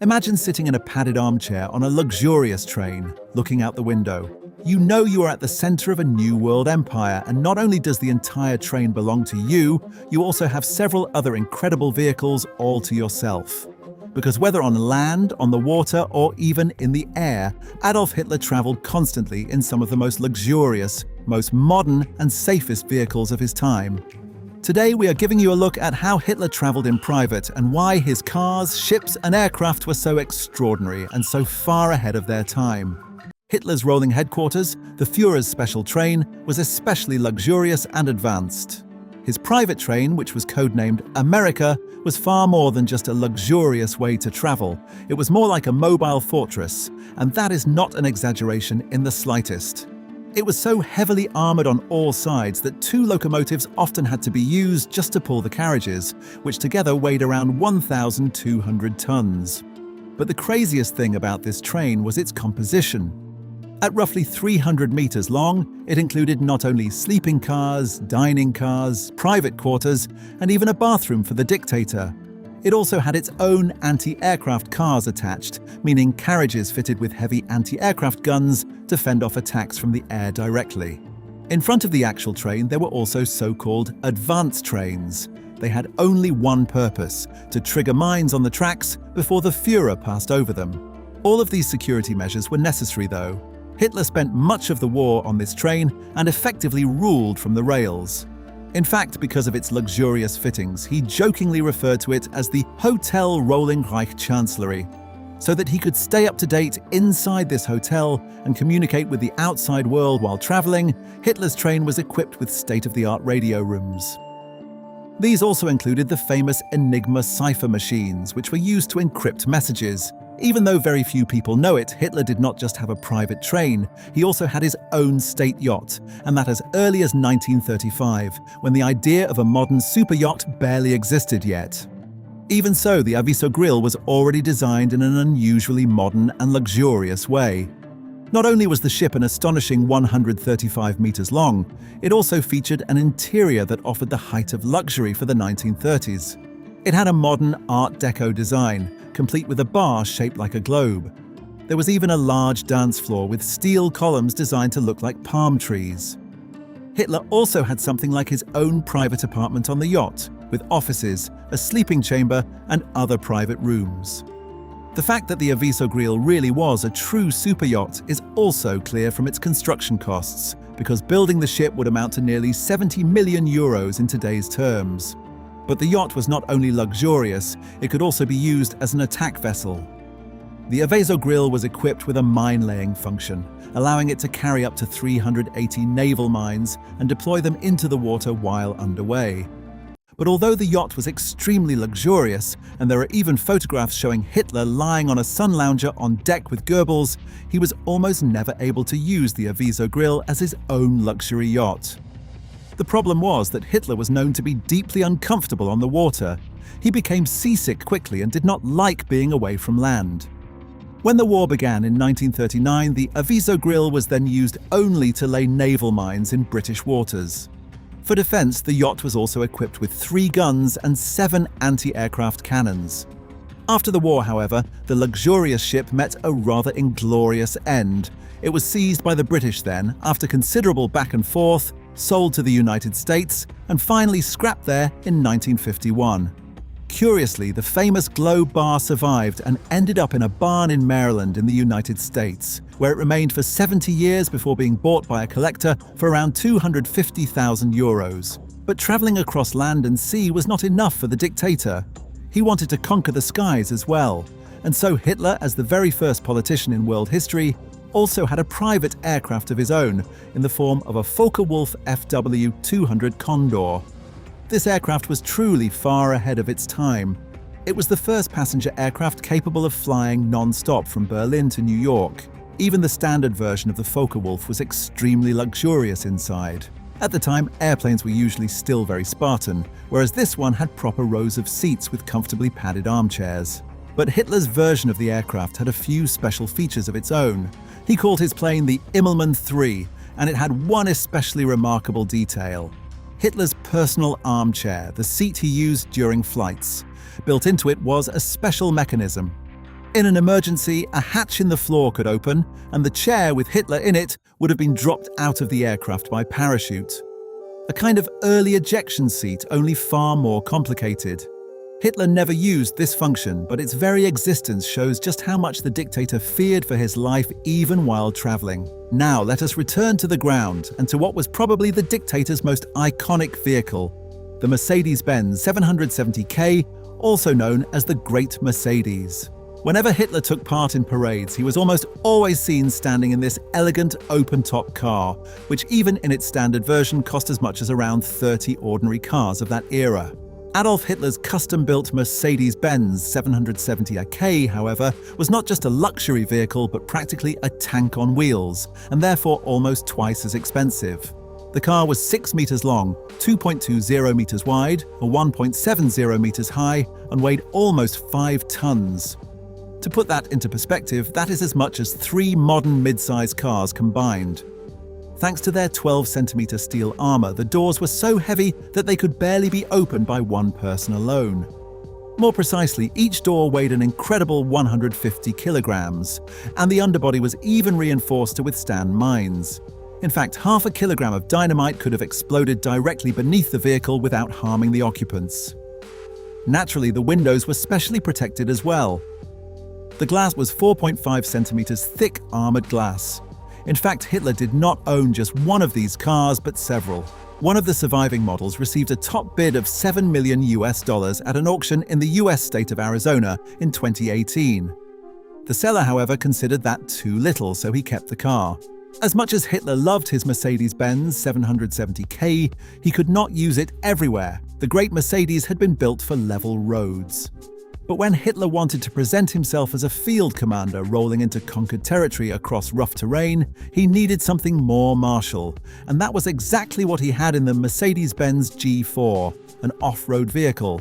Imagine sitting in a padded armchair on a luxurious train, looking out the window. You know you are at the center of a new world empire, and not only does the entire train belong to you, you also have several other incredible vehicles all to yourself. Because whether on land, on the water, or even in the air, Adolf Hitler traveled constantly in some of the most luxurious, most modern, and safest vehicles of his time. Today we are giving you a look at how Hitler traveled in private and why his cars, ships, and aircraft were so extraordinary and so far ahead of their time. Hitler's rolling headquarters, the Führer's special train, was especially luxurious and advanced. His private train, which was codenamed America, was far more than just a luxurious way to travel. It was more like a mobile fortress, and that is not an exaggeration in the slightest. It was so heavily armored on all sides that 2 locomotives often had to be used just to pull the carriages, which together weighed around 1,200 tons. But the craziest thing about this train was its composition. At roughly 300 meters long, it included not only sleeping cars, dining cars, private quarters, and even a bathroom for the dictator. It also had its own anti-aircraft cars attached, meaning carriages fitted with heavy anti-aircraft guns to fend off attacks from the air directly. In front of the actual train, there were also so-called advance trains. They had only one purpose: to trigger mines on the tracks before the Führer passed over them. All of these security measures were necessary, though. Hitler spent much of the war on this train and effectively ruled from the rails. In fact, because of its luxurious fittings, he jokingly referred to it as the Hotel Rolling Reich Chancellery. So that he could stay up to date inside this hotel and communicate with the outside world while traveling, Hitler's train was equipped with state-of-the-art radio rooms. These also included the famous Enigma cipher machines, which were used to encrypt messages. Even though very few people know it, Hitler did not just have a private train, he also had his own state yacht, and that as early as 1935, when the idea of a modern super yacht barely existed yet. Even so, the Aviso Grill was already designed in an unusually modern and luxurious way. Not only was the ship an astonishing 135 meters long, it also featured an interior that offered the height of luxury for the 1930s. It had a modern Art Deco design, complete with a bar shaped like a globe. There was even a large dance floor with steel columns designed to look like palm trees. Hitler also had something like his own private apartment on the yacht, with offices, a sleeping chamber, and other private rooms. The fact that the Aviso Grill really was a true super yacht is also clear from its construction costs, because building the ship would amount to nearly 70 million euros in today's terms. But the yacht was not only luxurious, it could also be used as an attack vessel. The Aviso Grill was equipped with a mine-laying function, allowing it to carry up to 380 naval mines and deploy them into the water while underway. But although the yacht was extremely luxurious, and there are even photographs showing Hitler lying on a sun lounger on deck with Goebbels, he was almost never able to use the Aviso Grill as his own luxury yacht. The problem was that Hitler was known to be deeply uncomfortable on the water. He became seasick quickly and did not like being away from land. When the war began in 1939, the Aviso Grill was then used only to lay naval mines in British waters. For defense, the yacht was also equipped with 3 guns and 7 anti-aircraft cannons. After the war, however, the luxurious ship met a rather inglorious end. It was seized by the British then, after considerable back and forth, sold to the United States, and finally scrapped there in 1951. Curiously, the famous globe bar survived and ended up in a barn in Maryland in the United States, where it remained for 70 years before being bought by a collector for around 250,000 euros. But traveling across land and sea was not enough for the dictator. He wanted to conquer the skies as well, and so Hitler, as the very first politician in world history, also had a private aircraft of his own in the form of a Focke-Wulf FW-200 Condor. This aircraft was truly far ahead of its time. It was the first passenger aircraft capable of flying non-stop from Berlin to New York. Even the standard version of the Focke-Wulf was extremely luxurious inside. At the time, airplanes were usually still very Spartan, whereas this one had proper rows of seats with comfortably padded armchairs. But Hitler's version of the aircraft had a few special features of its own. He called his plane the Immelmann III, and it had one especially remarkable detail: Hitler's personal armchair, the seat he used during flights. Built into it was a special mechanism. In an emergency, a hatch in the floor could open, and the chair with Hitler in it would have been dropped out of the aircraft by parachute. A kind of early ejection seat, only far more complicated. Hitler never used this function, but its very existence shows just how much the dictator feared for his life even while traveling. Now let us return to the ground and to what was probably the dictator's most iconic vehicle, the Mercedes-Benz 770K, also known as the Great Mercedes. Whenever Hitler took part in parades, he was almost always seen standing in this elegant open-top car, which even in its standard version cost as much as around 30 ordinary cars of that era. Adolf Hitler's custom-built Mercedes-Benz 770K, however, was not just a luxury vehicle but practically a tank on wheels, and therefore almost twice as expensive. The car was 6 meters long, 2.20 meters wide, or 1.70 meters high, and weighed almost 5 tons. To put that into perspective, that is as much as 3 modern mid-size cars combined. Thanks to their 12-centimeter steel armor, the doors were so heavy that they could barely be opened by one person alone. More precisely, each door weighed an incredible 150 kilograms, and the underbody was even reinforced to withstand mines. In fact, half a kilogram of dynamite could have exploded directly beneath the vehicle without harming the occupants. Naturally, the windows were specially protected as well. The glass was 4.5 centimeters thick armored glass. In fact, Hitler did not own just one of these cars, but several. One of the surviving models received a top bid of $7 million at an auction in the US state of Arizona in 2018. The seller, however, considered that too little, so he kept the car. As much as Hitler loved his Mercedes-Benz 770K, he could not use it everywhere. The Great Mercedes had been built for level roads. But when Hitler wanted to present himself as a field commander rolling into conquered territory across rough terrain, he needed something more martial, and that was exactly what he had in the Mercedes-Benz G4, an off-road vehicle.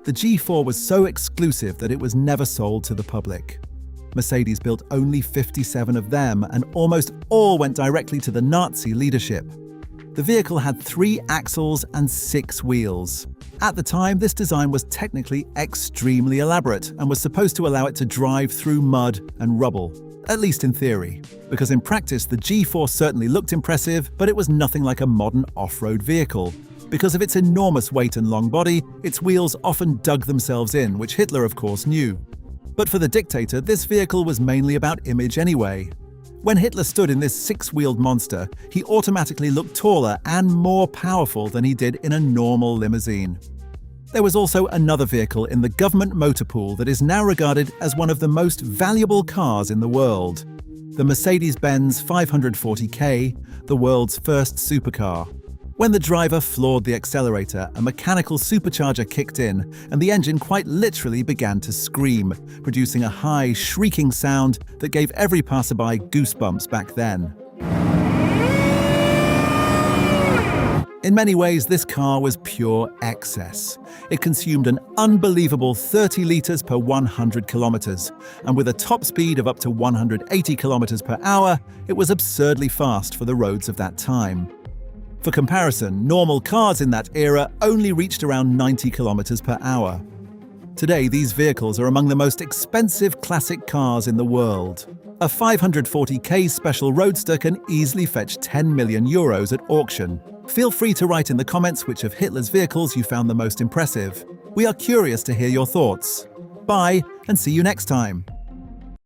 The G4 was so exclusive that it was never sold to the public. Mercedes built only 57 of them, and almost all went directly to the Nazi leadership. The vehicle had 3 axles and 6 wheels. At the time, this design was technically extremely elaborate and was supposed to allow it to drive through mud and rubble, at least in theory, because in practice the G4 certainly looked impressive, but it was nothing like a modern off-road vehicle. Because of its enormous weight and long body, its wheels often dug themselves in, which Hitler of course knew. But for the dictator, this vehicle was mainly about image anyway. When Hitler stood in this 6-wheeled monster, he automatically looked taller and more powerful than he did in a normal limousine. There was also another vehicle in the government motor pool that is now regarded as one of the most valuable cars in the world, the Mercedes-Benz 540K, the world's first supercar. When the driver floored the accelerator, a mechanical supercharger kicked in, and the engine quite literally began to scream, producing a high, shrieking sound that gave every passerby goosebumps back then. In many ways, this car was pure excess. It consumed an unbelievable 30 liters per 100 kilometers, and with a top speed of up to 180 kilometers per hour, it was absurdly fast for the roads of that time. For comparison, normal cars in that era only reached around 90 kilometers per hour. Today, these vehicles are among the most expensive classic cars in the world. A 540K Special Roadster can easily fetch 10 million euros at auction. Feel free to write in the comments which of Hitler's vehicles you found the most impressive. We are curious to hear your thoughts. Bye, and see you next time.